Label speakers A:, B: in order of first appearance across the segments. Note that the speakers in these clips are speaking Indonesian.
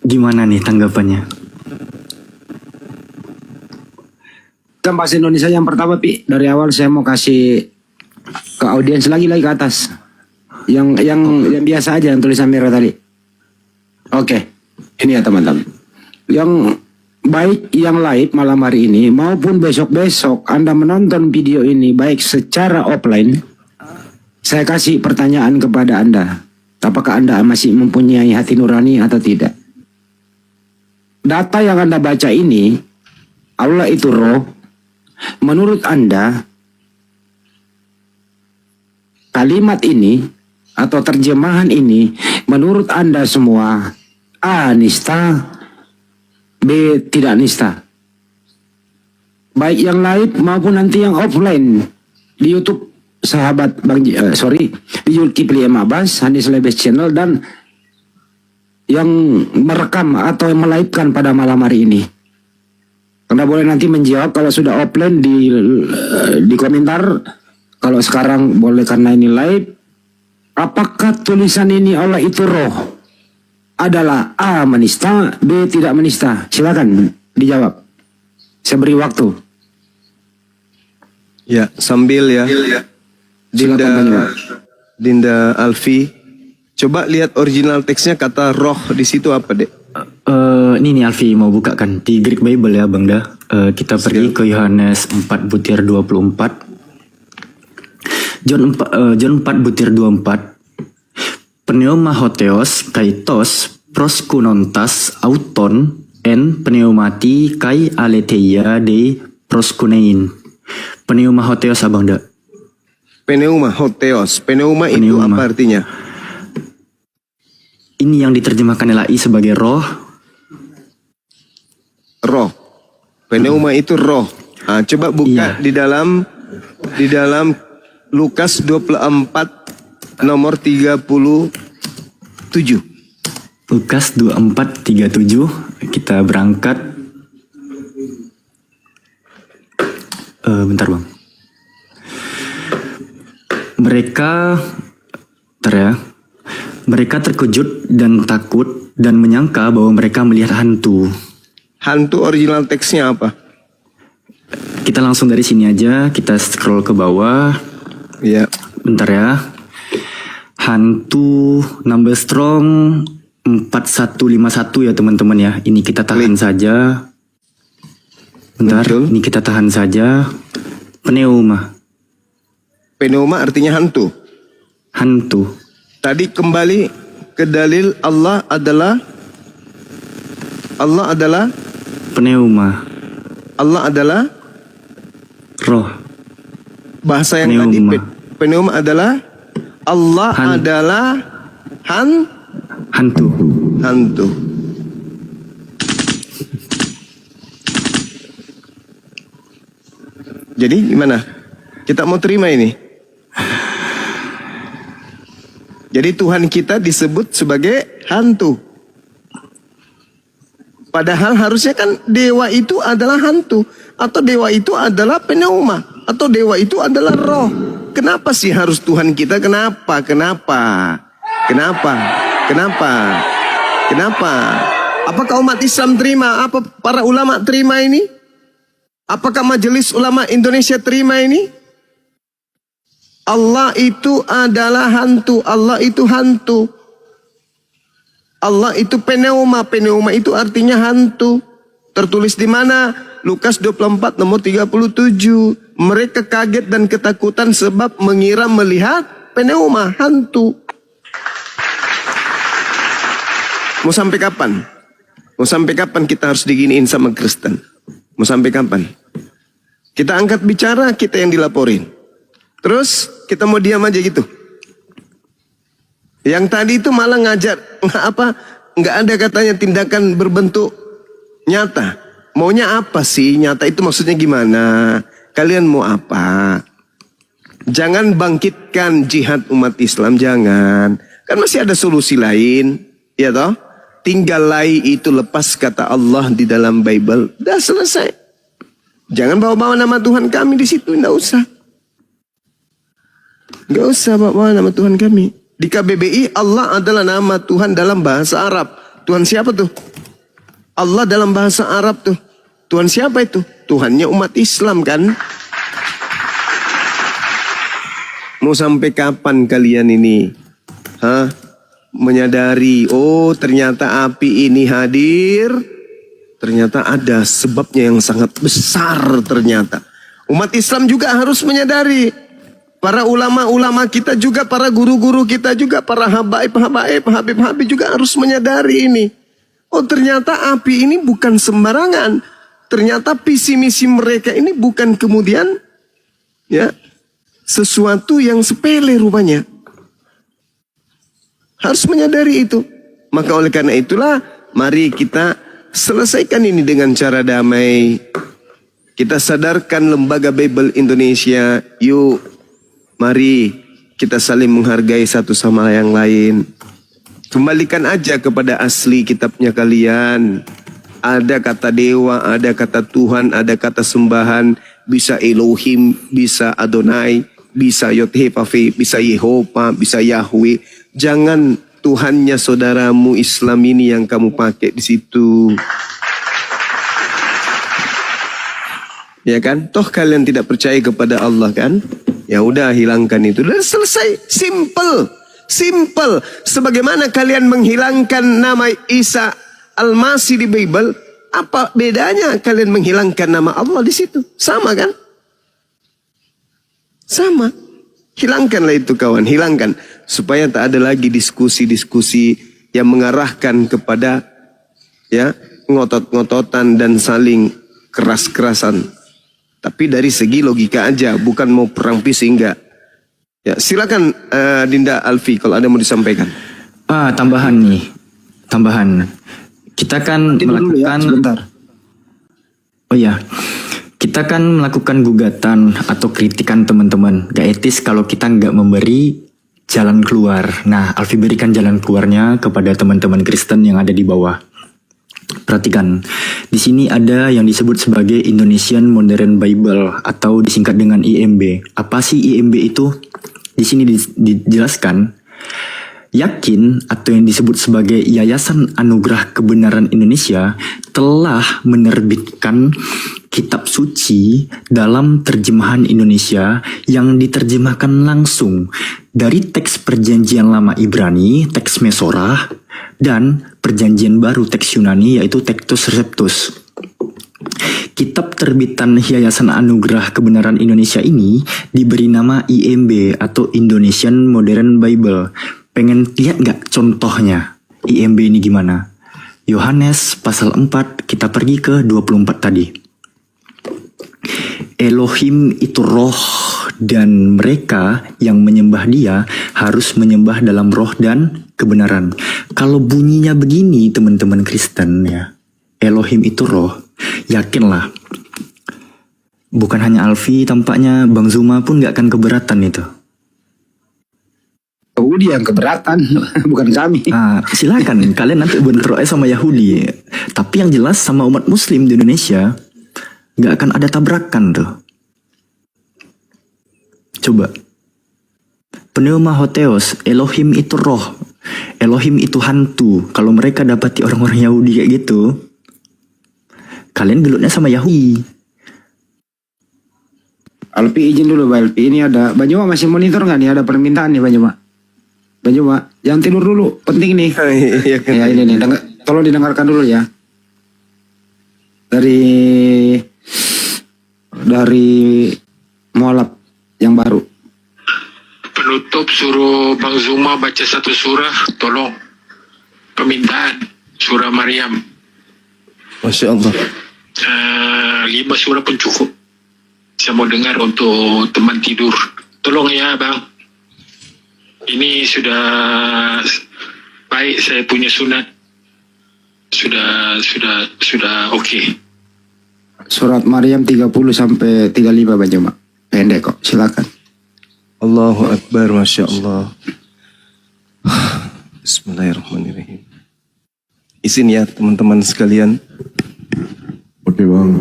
A: Gimana nih tanggapannya?
B: Kan bahasa Indonesia yang pertama, Pi. Dari awal saya mau kasih ke audiens lagi ke atas. Yang biasa aja yang tulisan merah tadi. Oke. Ini ya teman-teman. Yang baik yang live malam hari ini maupun besok-besok Anda menonton video ini baik secara offline, saya kasih pertanyaan kepada Anda. Apakah Anda masih mempunyai hati nurani atau tidak? Data yang Anda baca ini, Allah itu roh. Menurut Anda, kalimat ini atau terjemahan ini, menurut Anda semua, A. Nista, B. Tidak nista. Baik yang live maupun nanti yang offline di YouTube sahabat di YouTube Liam Abbas, Hanis Lebes Channel, dan yang merekam atau yang melivekan pada malam hari ini. Anda boleh nanti menjawab kalau sudah offline di komentar. Kalau sekarang boleh karena ini live. Apakah tulisan ini Allah itu roh adalah A. menista, B. tidak menista? Silakan dijawab. Saya beri waktu.
C: Ya, sambil ya. Dinda Alfi, coba lihat original teksnya, kata roh di situ apa, Dek?
A: Ini nih Alfi mau buka kan di Greek Bible ya Bang Dah. Kita pergi ke Yohanes 4 butir 24. John 4 butir 24. Pneumahotheos kaitos proskunontas auton en pneumati kai aletheia de proskunein. Pneumahotheos Abang Dah.
C: Pneumahotheos. Pneuma itu apa artinya?
A: Ini yang diterjemahkan LAI sebagai roh.
C: Roh. Pneuma itu roh. Nah, coba buka di dalam Lukas 24 nomor 37.
A: Lukas 24:37. Kita berangkat. Bentar Bang. Mereka terkejut dan takut dan menyangka bahwa mereka melihat hantu.
C: Hantu original teksnya apa?
A: Kita langsung dari sini aja, kita scroll ke bawah.
C: Ya.
A: Bentar ya. Hantu number strong 4151 ya teman-teman ya. Ini kita tahan saja. Bentar, ini kita tahan saja. Pneuma.
C: Pneuma artinya hantu.
A: Hantu.
C: Tadi kembali ke dalil Allah adalah
A: pneuma.
C: Allah adalah
A: roh.
C: Bahasa yang
A: pneuma.
C: tadi pneuma adalah Allah adalah hantu. Jadi gimana? Kita mau terima ini? Jadi Tuhan kita disebut sebagai hantu. Padahal harusnya kan dewa itu adalah hantu. Atau dewa itu adalah pneuma. Atau dewa itu adalah roh. Kenapa sih harus Tuhan kita? Kenapa? Apakah umat Islam terima? Apa para ulama terima ini? Apakah majelis ulama Indonesia terima ini? Allah itu adalah hantu. Allah itu hantu. Allah itu pneuma. Pneuma itu artinya hantu. Tertulis di mana? Lukas 24 nomor 37. Mereka kaget dan ketakutan sebab mengira melihat pneuma, hantu. Mau sampai kapan? Mau sampai kapan kita harus diginiin sama Kristen? Mau sampai kapan? Kita angkat bicara, kita yang dilaporin. Terus kita mau diam aja gitu. Yang tadi itu malah ngajar nggak ada katanya tindakan berbentuk nyata. Maunya apa sih? Nyata itu maksudnya gimana? Kalian mau apa? Jangan bangkitkan jihad umat Islam, jangan. Kan masih ada solusi lain, ya toh? Tinggalai itu lepas kata Allah di dalam Bible. Udah selesai. Jangan bawa-bawa nama Tuhan kami di situ, enggak usah. Enggak usah bawa nama Tuhan kami. Di KBBI Allah adalah nama Tuhan dalam bahasa Arab. Tuhan siapa tuh? Allah dalam bahasa Arab tuh. Tuhan siapa itu? Tuhannya umat Islam kan? Mau sampai kapan kalian ini? Menyadari, oh ternyata api ini hadir. Ternyata ada sebabnya yang sangat besar ternyata. Umat Islam juga harus menyadari. Para ulama-ulama kita juga, para guru-guru kita juga, para habib-habib juga harus menyadari ini. Oh ternyata api ini bukan sembarangan. Ternyata visi misi mereka ini bukan kemudian ya sesuatu yang sepele rupanya. Harus menyadari itu. Maka oleh karena itulah mari kita selesaikan ini dengan cara damai. Kita sadarkan lembaga Bible Indonesia. Yuk mari kita saling menghargai satu sama yang lain. Kembalikan aja kepada asli kitabnya kalian. Ada kata dewa, ada kata Tuhan, ada kata sembahan. Bisa Elohim, bisa Adonai, bisa Yod-Heh-Vav-Heh, bisa Yehova, bisa Yahweh. Jangan Tuhannya saudaramu Islam ini yang kamu pakai di situ. Ya kan? Toh kalian tidak percaya kepada Allah kan? Ya udah hilangkan itu. Dan selesai. Simple. Simple. Sebagaimana kalian menghilangkan nama Isa Al-Masih di Bible, apa bedanya kalian menghilangkan nama Allah di situ? Sama kan? Sama. Hilangkanlah itu kawan, hilangkan. Supaya tak ada lagi diskusi-diskusi yang mengarahkan kepada ya ngotot-ngototan dan saling keras-kerasan. Tapi dari segi logika aja, bukan mau perang fisik enggak. Ya, silakan Dinda Alfi kalau ada mau disampaikan.
A: Tambahan nih. Tambahan. Kita kan melakukan
B: sebentar.
A: Oh ya. Kita kan melakukan gugatan atau kritikan teman-teman. Gak etis kalau kita nggak memberi jalan keluar. Nah, Alfi berikan jalan keluarnya kepada teman-teman Kristen yang ada di bawah. Perhatikan, di sini ada yang disebut sebagai Indonesian Modern Bible atau disingkat dengan IMB. Apa sih IMB itu? Di sini dijelaskan, Yakin atau yang disebut sebagai Yayasan Anugerah Kebenaran Indonesia telah menerbitkan kitab suci dalam terjemahan Indonesia yang diterjemahkan langsung dari teks Perjanjian Lama Ibrani, teks Mesorah, dan Perjanjian Baru teks Yunani yaitu Textus Receptus. Kitab terbitan Yayasan Anugerah Kebenaran Indonesia ini diberi nama IMB atau Indonesian Modern Bible. Pengen lihat nggak contohnya IMB ini gimana? Yohanes pasal 4, kita pergi ke 24 tadi. Elohim itu roh dan mereka yang menyembah dia harus menyembah dalam roh dan kebenaran. Kalau bunyinya begini teman-teman Kristen ya, Elohim itu roh, yakinlah. Bukan hanya Alfi, tampaknya Bang Zuma pun gak akan keberatan itu.
B: Yahudi yang keberatan, bukan kami.
A: Silakan kalian nanti bentrok sama Yahudi. Tapi yang jelas sama umat Muslim di Indonesia gak akan ada tabrakan tuh. Coba. Pneuma Hotheos, Elohim itu roh, Elohim itu hantu. Kalau mereka dapati orang-orang Yahudi kayak gitu, kalian gelutnya sama Yahudi.
B: Alpi izin dulu, Mbak Alpi. Ini ada, Banyuma masih monitor nggak nih? Ada permintaan nih, Banyuma. Banyuma, jangan tidur dulu. Penting nih. Ya ini nih, tolong didengarkan dulu ya. Dari Mualaf yang baru.
D: Penutup suruh Bang Zuma baca satu surah, tolong. Permintaan surah Maryam.
C: Masya Allah.
D: 5 surah pun cukup. Saya mau dengar untuk teman tidur. Tolong ya Bang. Ini sudah baik, saya punya sunat. Sudah oke.
B: Surat Maryam 30 sampai 35 Banyuma. Pendek kok, silakan.
C: Allahu Akbar, Masya Allah. Bismillahirrahmanirrahim. Izin ya teman-teman sekalian.
B: Oke Bang.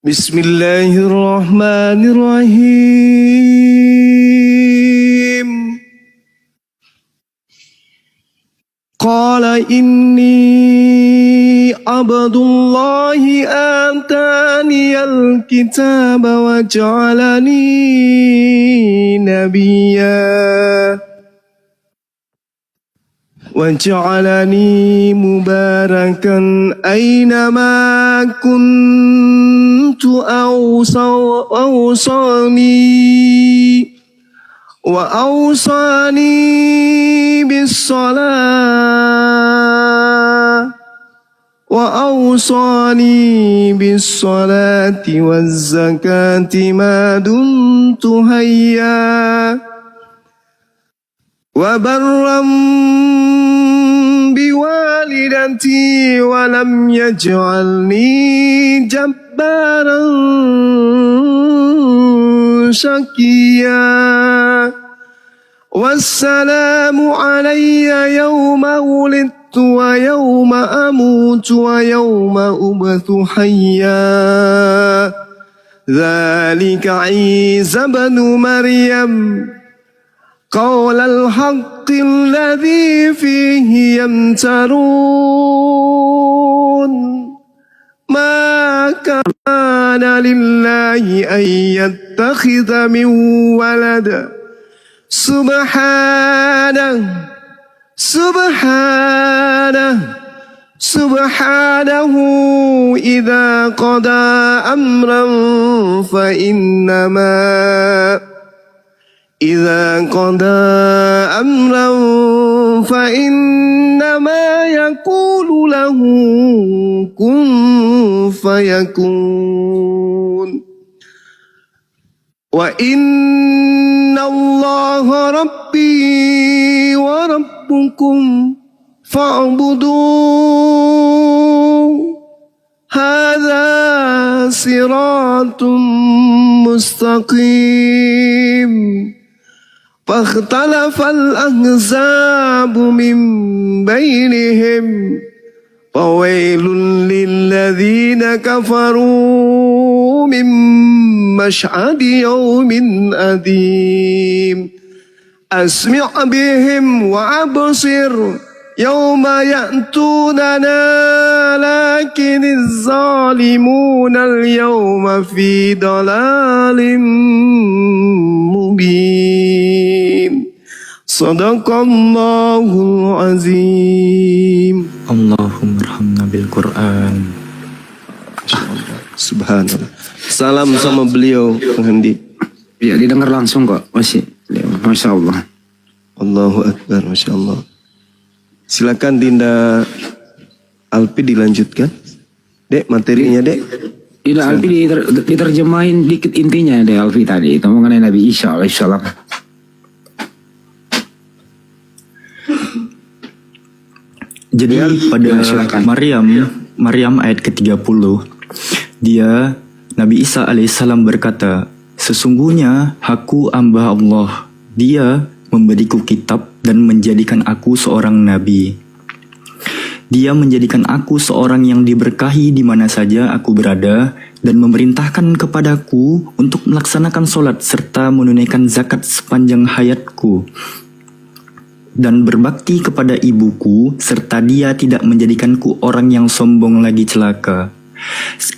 C: Bismillahirrahmanirrahim. قال إني عبد الله آتاني الكتاب وجعلني نبيا وجعلني مباركا أينما كنت وأوصاني بالصلاة والزكاة ما دمت حيا وبرا بوالدتي ولم يجعلني جبارا شقيا والسلام علي يوم ولدت ويوم أموت ويوم أبعث حيا ذلك عيسى بن مريم قول الحق الذي فيه يمترون ما كان لله أن يتخذ من ولد سبحانه إذا قضى أمرا فإنما يقول له كن فيكون وإن الله ربي وربكم فاعبدوه هذا صراط مستقيم فاختلف الأحزاب من بينهم فويل للذين كفروا من مشهد يوم أليم أسمع بهم وأبصر يوم يأتوننا لكن الظالمون اليوم في ضلال مبين صدق الله العظيم.
A: Allahumma arhamna bil Quran.
C: Subhanallah. Salam sama beliau Bang Handi.
B: Ya, didengar langsung kok, masih. Masya Allah.
C: Allahu Akbar, Masya Allah. Silakan Dinda Alpi dilanjutkan. Dek, materinya Dek.
B: Tidak, Alfi diterjemahin dikit intinya deh Alfi tadi. Itu mengenai Nabi Isa alaihissalam.
A: Jadi pada
B: silakan.
A: Maryam ayat ke-30, Nabi Isa alaihissalam berkata, sesungguhnya aku hamba Allah, Dia memberiku kitab dan menjadikan aku seorang nabi. Dia menjadikan aku seorang yang diberkahi di mana saja aku berada dan memerintahkan kepadaku untuk melaksanakan sholat serta menunaikan zakat sepanjang hayatku dan berbakti kepada ibuku serta Dia tidak menjadikanku orang yang sombong lagi celaka.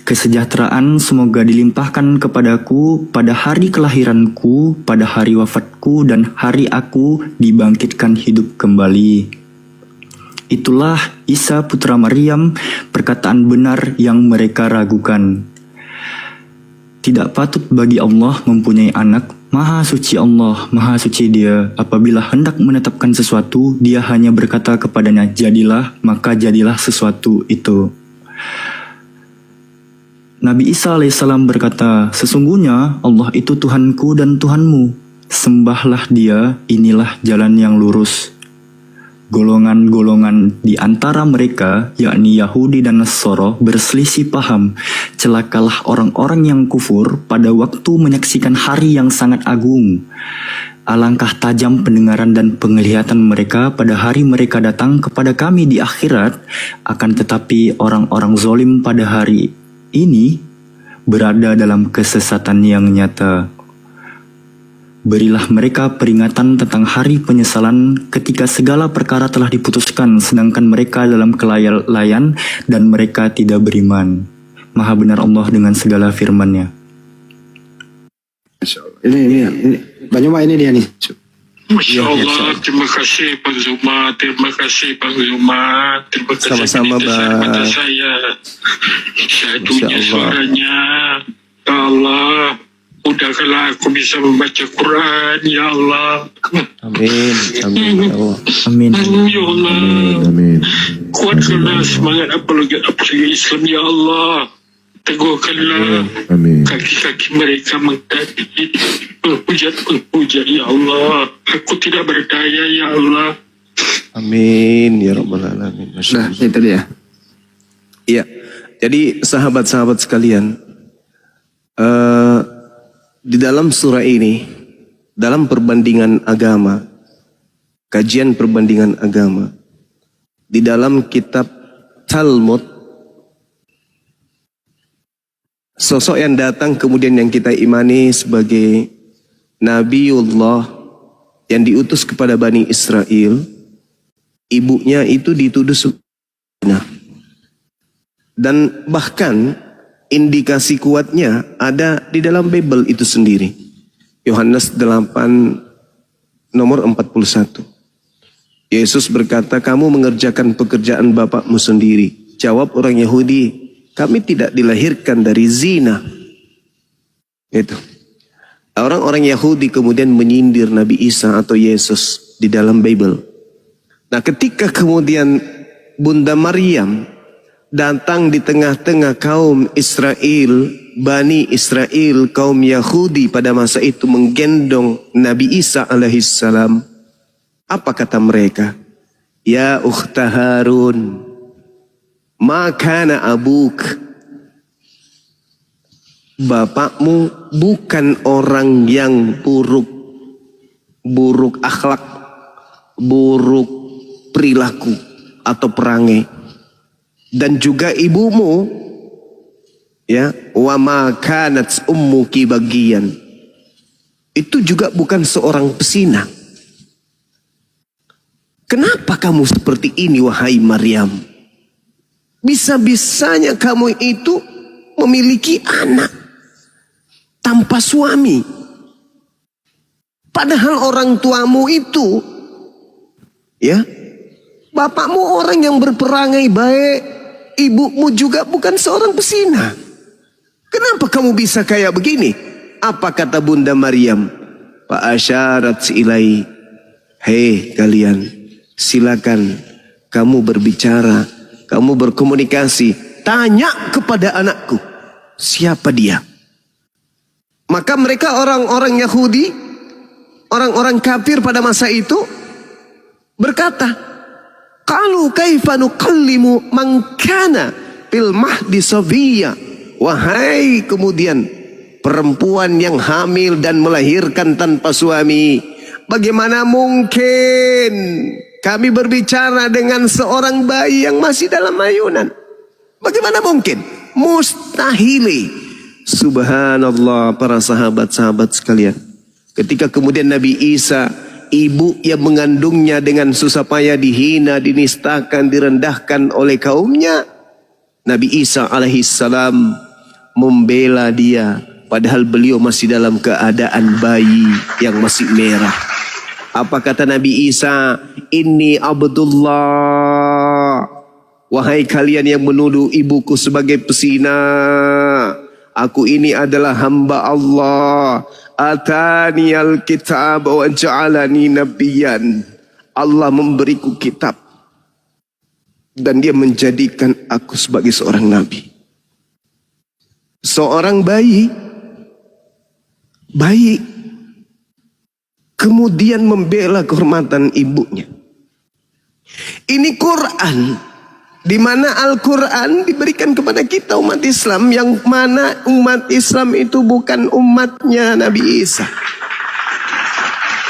A: Kesejahteraan semoga dilimpahkan kepadaku pada hari kelahiranku, pada hari wafatku, dan hari aku dibangkitkan hidup kembali. Itulah Isa putra Maryam, perkataan benar yang mereka ragukan. Tidak patut bagi Allah mempunyai anak. Maha suci Allah, maha suci Dia. Apabila hendak menetapkan sesuatu, Dia hanya berkata kepadanya, jadilah, maka jadilah sesuatu itu. Nabi Isa alaihissalam berkata, sesungguhnya Allah itu Tuhanku dan Tuhanmu. Sembahlah Dia, inilah jalan yang lurus. Golongan-golongan di antara mereka, yakni Yahudi dan Nasara, berselisih paham. Celakalah orang-orang yang kufur pada waktu menyaksikan hari yang sangat agung. Alangkah tajam pendengaran dan penglihatan mereka pada hari mereka datang kepada kami di akhirat. Akan tetapi orang-orang zalim pada hari ini berada dalam kesesatan yang nyata. Berilah mereka peringatan tentang hari penyesalan ketika segala perkara telah diputuskan sedangkan mereka dalam kelalaian dan mereka tidak beriman. Maha benar Allah dengan segala firman-Nya.
B: Ini Banyuma ini dia nih.
D: Masya Allah, terima kasih Bang Zuma, terima kasih Bang Zuma, terima kasih
C: Sama-sama,
D: penjelasan
C: Bang.
D: kepada saya. Satunya
C: Masya Allah.
D: suaranya, ya Allah, mudahkanlah aku bisa membaca Quran, ya Allah.
C: Amin. Amin. Ya Allah.
A: Amin.
D: Ya Allah,
C: Amin.
D: kuatkanlah semangat apalagi Islam, ya Allah. Teguhkanlah
C: Amin.
D: kaki-kaki mereka mengkaji penghujat, ya Allah. Aku tidak berdaya, ya Allah.
C: Amin. Ya Rabbal Alamin. Masya
B: Nah,
C: Allah.
B: itu dia.
C: Iya. Jadi sahabat-sahabat sekalian, di dalam surah ini, dalam perbandingan agama, kajian perbandingan agama, di dalam kitab Talmud, sosok yang datang kemudian yang kita imani sebagai Nabiullah yang diutus kepada Bani Israel, ibunya itu dituduh zina. Dan bahkan indikasi kuatnya ada di dalam Bible itu sendiri. Yohanes 8 nomor 41. Yesus berkata, kamu mengerjakan pekerjaan bapakmu sendiri. Jawab orang Yahudi, kami tidak dilahirkan dari zina. Itu. Orang-orang Yahudi kemudian menyindir Nabi Isa atau Yesus di dalam Bible. Nah, ketika kemudian Bunda Maryam datang di tengah-tengah kaum Israel, Bani Israel, kaum Yahudi pada masa itu menggendong Nabi Isa alaihissalam. Apa kata mereka? Ya ukhta Harun, ma kana abuk. Bapakmu bukan orang yang buruk akhlak, buruk perilaku atau perangai. Dan juga ibumu, ya, wa ma kanat ummuki bagian. Itu juga bukan seorang pesina. Kenapa kamu seperti ini wahai Maryam? Bisa-bisanya kamu itu memiliki anak tanpa suami. Padahal orang tuamu itu, ya, bapakmu orang yang berperangai baik, ibumu juga bukan seorang pesina. Kenapa kamu bisa kayak begini? Apa kata Bunda Maryam? Fa'asyarat ilai, hei kalian, silakan kamu berbicara, kamu berkomunikasi, tanya kepada anakku, siapa dia? Maka mereka orang-orang Yahudi, orang-orang kafir pada masa itu berkata, qalu kaifa nukallimu man kana fil mahdi sabiya. Wahai kemudian perempuan yang hamil dan melahirkan tanpa suami, bagaimana mungkin kami berbicara dengan seorang bayi yang masih dalam ayunan? Bagaimana mungkin? Mustahili. Subhanallah, para sahabat-sahabat sekalian. Ketika kemudian Nabi Isa, ibu yang mengandungnya dengan susah payah dihina, dinistakan, direndahkan oleh kaumnya, Nabi Isa alaihissalam membela dia. Padahal beliau masih dalam keadaan bayi yang masih merah. Apa kata Nabi Isa? Inni Abdullah. Wahai kalian yang menuduh ibuku sebagai pesina, aku ini adalah hamba Allah. Atani al-kitab wa ja'alani nabiyyan. Allah memberiku kitab dan dia menjadikan aku sebagai seorang nabi. Seorang bayi kemudian membela kehormatan ibunya. Ini Quran, di mana Al-Quran diberikan kepada kita umat Islam, yang mana umat Islam itu bukan umatnya Nabi Isa.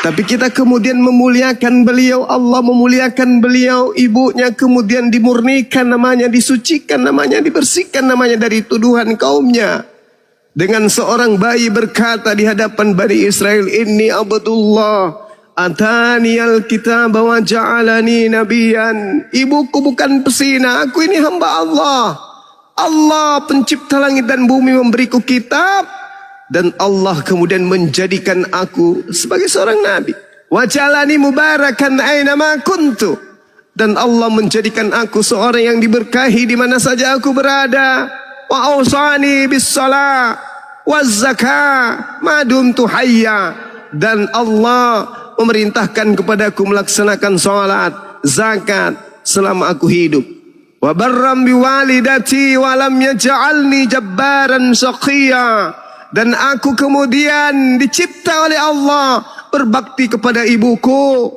C: Tapi kita kemudian memuliakan beliau, Allah memuliakan beliau, ibunya kemudian dimurnikan namanya, disucikan namanya, dibersihkan namanya dari tuduhan kaumnya. dengan seorang bayi berkata di hadapan Bani Israel, "Inni Abdullah, ataniyal kitab wa ja'alani nabiyan." Ibuku bukan pesina, aku ini hamba Allah. Allah pencipta langit dan bumi memberiku kitab, dan Allah kemudian menjadikan aku sebagai seorang nabi. Wa ja'alani mubarakan aina ma kuntu. Dan Allah menjadikan aku seorang yang diberkahi di mana saja aku berada. Wa awsani bis salat waz zakah ma dumtu hayya. Dan Allah memerintahkan kepadaku melaksanakan salat, zakat selama aku hidup. Wa barram bi walidati wa lam yaj'alni jabbaran shaqiyya. Dan aku kemudian dicipta oleh Allah berbakti kepada ibuku,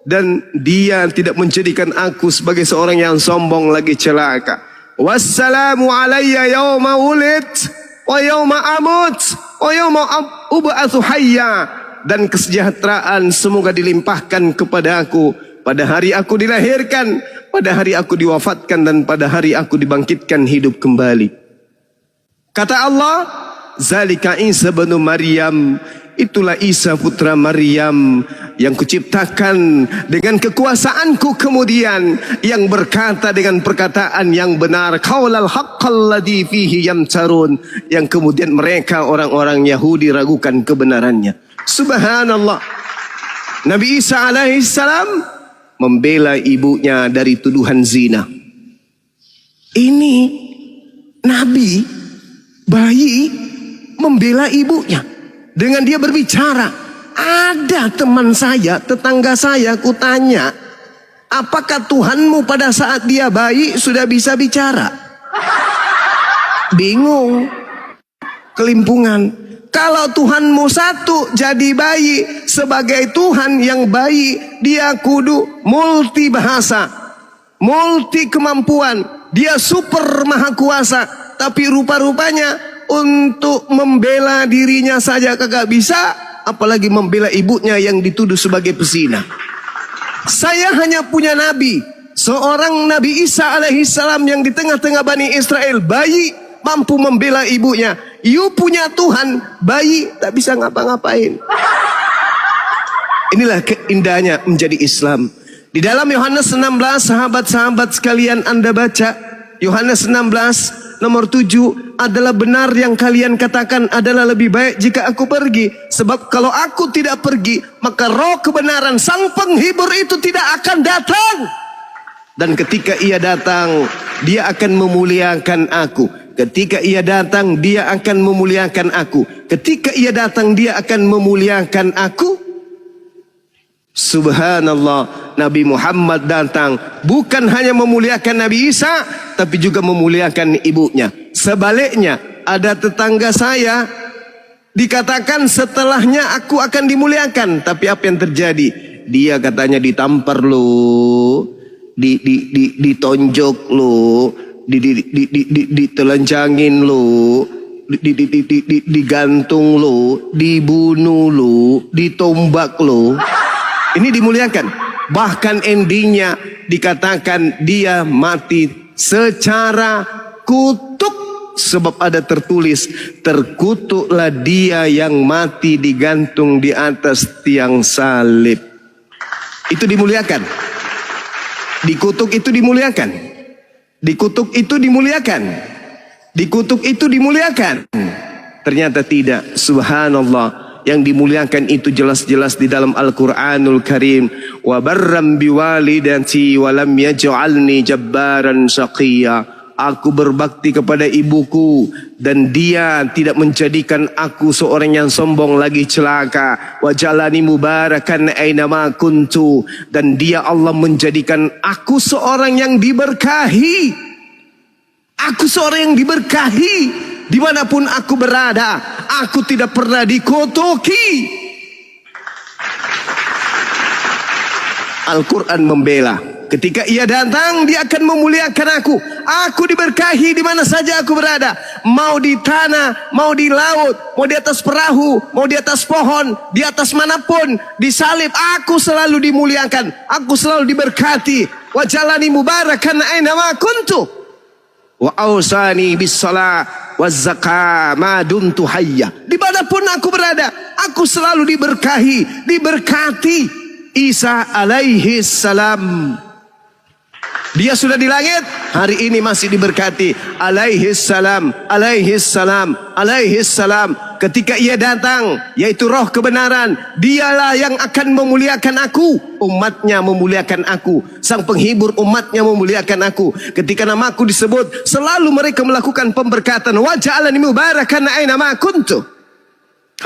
C: dan dia tidak menjadikan aku sebagai seorang yang sombong lagi celaka. Wassalamu alayya yawma wulid wa yawma amut wa yawma ub'atsu hayya. Dan kesejahteraan semoga dilimpahkan kepada aku pada hari aku dilahirkan, pada hari aku diwafatkan, dan pada hari aku dibangkitkan hidup kembali. Kata Allah, zalika Isa bin Maryam, itulah Isa putra Maryam yang kuciptakan dengan kekuasaanku kemudian, yang berkata dengan perkataan yang benar, qaulal haqqal ladzi fihi yamtarun, yang kemudian mereka orang-orang Yahudi ragukan kebenarannya. Subhanallah. Nabi Isa alaihissalam membela ibunya dari tuduhan zina. Ini Nabi, bayi, membela ibunya. Dengan dia berbicara, ada teman saya, tetangga saya, kutanya, apakah Tuhanmu pada saat dia bayi sudah bisa bicara? Bingung, kelimpungan. Kalau Tuhanmu satu jadi bayi, sebagai Tuhan yang bayi, dia kudu multi bahasa, multi kemampuan, dia super maha kuasa. Tapi rupa-rupanya untuk membela dirinya saja kagak bisa, apalagi membela ibunya yang dituduh sebagai pesina. Saya hanya punya nabi, seorang Nabi Isa alaihissalam yang di tengah-tengah Bani Israel, bayi mampu membela ibunya. You punya Tuhan, bayi tak bisa ngapa-ngapain. Inilah keindahnya menjadi Islam. Di dalam Yohanes 16, sahabat-sahabat sekalian, Anda baca Yohanes 16 nomor 7, adalah benar yang kalian katakan, adalah lebih baik jika aku pergi. Sebab kalau aku tidak pergi, maka roh kebenaran, sang penghibur itu tidak akan datang. Dan ketika ia datang, dia akan memuliakan aku. Ketika ia datang, dia akan memuliakan aku. Ketika ia datang, dia akan memuliakan aku. Subhanallah, Nabi Muhammad datang bukan hanya memuliakan Nabi Isa, tapi juga memuliakan ibunya. Sebaliknya, ada tetangga saya dikatakan setelahnya aku akan dimuliakan, tapi apa yang terjadi? Dia katanya ditampar lo, ditonjok lo, ditelanjangin lo, digantung lo, dibunuh lo, ditombak lo. Ini dimuliakan. Bahkan endingnya dikatakan dia mati secara kutuk. Sebab ada tertulis, terkutuklah dia yang mati digantung di atas tiang salib. Itu dimuliakan. Dikutuk itu dimuliakan. Dikutuk itu dimuliakan. Dikutuk itu dimuliakan. Ternyata tidak. Subhanallah. Yang dimuliakan itu jelas-jelas di dalam Al-Quranul Karim. Wa barram biwalidati wa lam yaj'alni jabbaran shaqiyya. Aku berbakti kepada ibuku dan dia tidak menjadikan aku seorang yang sombong lagi celaka. Wa jalani mubarakan aina ma kuntu. Dan dia Allah menjadikan aku seorang yang diberkahi. Aku seorang yang diberkahi dimanapun aku berada. Aku tidak pernah dikutuki. Al-Quran membela. Ketika ia datang, dia akan memuliakan aku. Aku diberkahi di mana saja aku berada. Mau di tanah, mau di laut, mau di atas perahu, mau di atas pohon, di atas manapun, di salib, aku selalu dimuliakan. Aku selalu diberkati. Wa jalani mubarakan aina ma kuntu. wa ausani bis shalah waz zakah ma dumtu hayya. Dimanapun aku berada, aku selalu diberkati. Isa alaihi salam, dia sudah di langit, hari ini masih diberkati. Alaihi salam, alaihi salam, alaihi salam. Ketika ia datang, yaitu roh kebenaran, dialah yang akan memuliakan aku. Umatnya memuliakan aku. Sang penghibur umatnya memuliakan aku. Ketika namaku disebut, selalu mereka melakukan pemberkatan. Wa ja'alani mubarakan aina ma kuntu.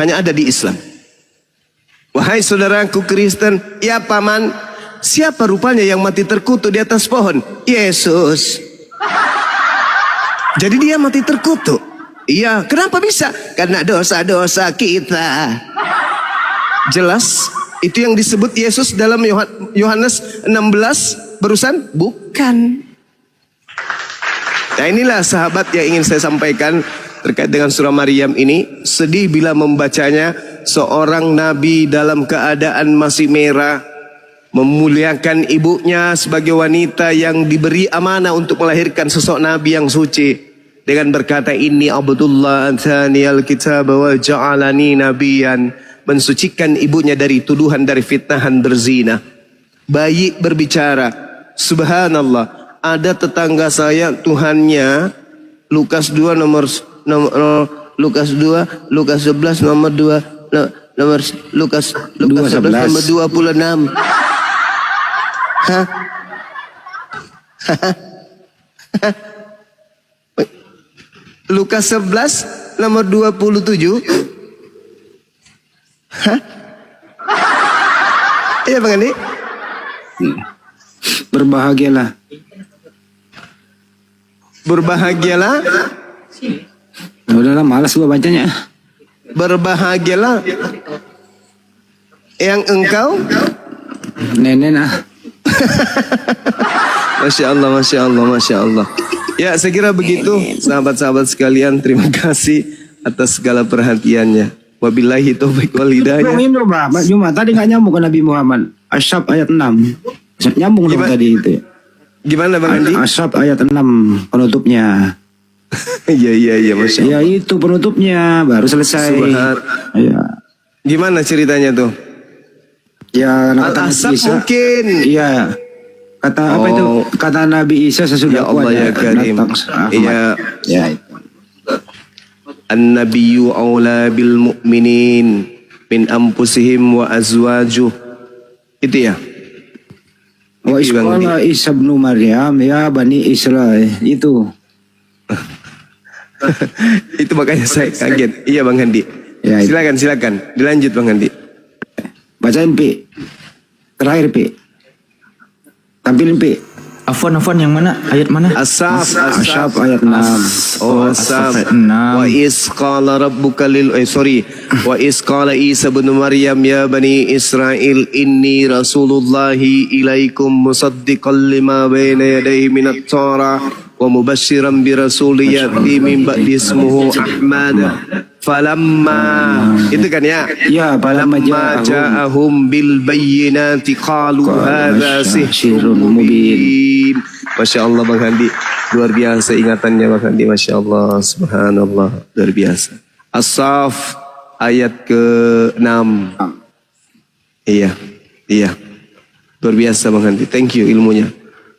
C: Hanya ada di Islam. Wahai saudaraku Kristen, ya paman, siapa rupanya yang mati terkutuk di atas pohon? Yesus. Jadi dia mati terkutuk. Iya, kenapa bisa? Karena dosa-dosa kita. Jelas, itu yang disebut Yesus dalam Yohanes 16 barusan? Bukan. Nah inilah sahabat yang ingin saya sampaikan terkait dengan surah Maryam ini. Sedih bila membacanya. Seorang nabi dalam keadaan masih merah, memuliakan ibunya sebagai wanita yang diberi amanah untuk melahirkan sosok nabi yang suci, dengan berkata inni abdullah athaniyal kitab wa ja'alani nabiyan, mensucikan ibunya dari tuduhan dari fitnahan berzina. Bayi berbicara, subhanallah, ada tetangga saya Tuhannya Lukas 2 Lukas 11 nomor 2 Lukas 11 nomor 26. Hah? Lukas 11 nomor 27. Hah? Iya Bang Andi?
B: Berbahagialah.
C: Berbahagialah.
B: Nah, udahlah malas gua bacanya.
C: Berbahagialah yang engkau
B: Nenek ah.
C: Masya Allah, Masya Allah, Masya Allah. Ya saya kira begitu sahabat-sahabat sekalian. Terima kasih atas segala perhatiannya. Wabillahi taufiq wal hidayah.
B: Minum Pak Juma tadi nggak nyambung ke Nabi Muhammad. Asyab ayat 6. Nyambung dong tadi itu.
C: Gimana Bang Andi?
B: Asyab ayat 6 penutupnya.
C: Iya Masya Allah.
B: Ya itu penutupnya baru selesai. Ya.
C: Gimana ceritanya tuh?
B: Ya
C: Al-Ahzab mungkin.
B: Iya. Kata apa itu? Kata Nabi Isa sesudah
C: Ya Allah ya Karim. Iya.
B: Ya itu.
C: An-nabiyyu aula bil mu'minin min anfusihim wa azwajuh. Itu ya.
B: Wa isqala Isa ibnu Maryam ya Bani Israil itu.
C: Itu makanya saya kaget. Iya Bang Handi.
B: Ya,
C: silakan. Dilanjut Bang Handi.
B: Bacain Pi. Terakhir Pi. Tampilin Pi.
A: Afwan yang mana? Ayat mana?
C: Asaf
B: ayat 6.
C: Asaf. Wa is qala rabbuka wa is qala Isa ibn Maryam ya bani Israel inni rasulullahi ilaikum musaddiqan lima baina yadayhi minat Torah wa mubashiran bi rasuli yati min ba'di ismuhu Ahmad. Falamma itu kan ya?
B: Ya, falamma
C: ja'ahum bil bayyinati qalu hadza sihrun mubin. Masya Allah Bang Handi, luar biasa ingatannya Bang Handi, Masya Allah, subhanallah, luar biasa. As-Saff ayat ke-6. Iya. Luar biasa Bang Handi, thank you ilmunya.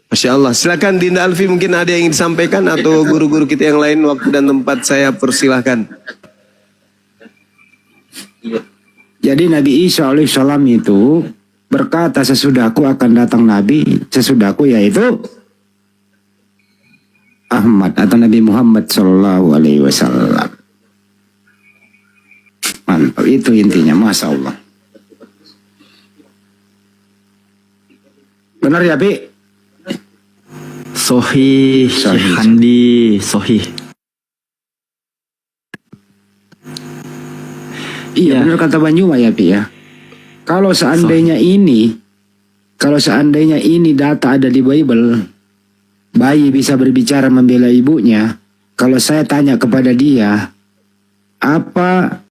C: Masya Allah, silakan Dinda Alfi, mungkin ada yang ingin disampaikan atau guru-guru kita yang lain, waktu dan tempat saya persilahkan.
B: Jadi Nabi Isa alaihissalam itu berkata sesudahku akan datang Nabi, sesudahku yaitu Ahmad atau Nabi Muhammad Sallallahu Alaihi Wasallam. Mantap, itu intinya, Masya Allah. Benar ya Pi?
A: Sohih, Handi, sohih.
B: Iya, benar kata Banyuma ya Pi ya. Kalau seandainya ini data ada di Bible, bayi bisa berbicara membela ibunya. Kalau saya tanya kepada dia, apa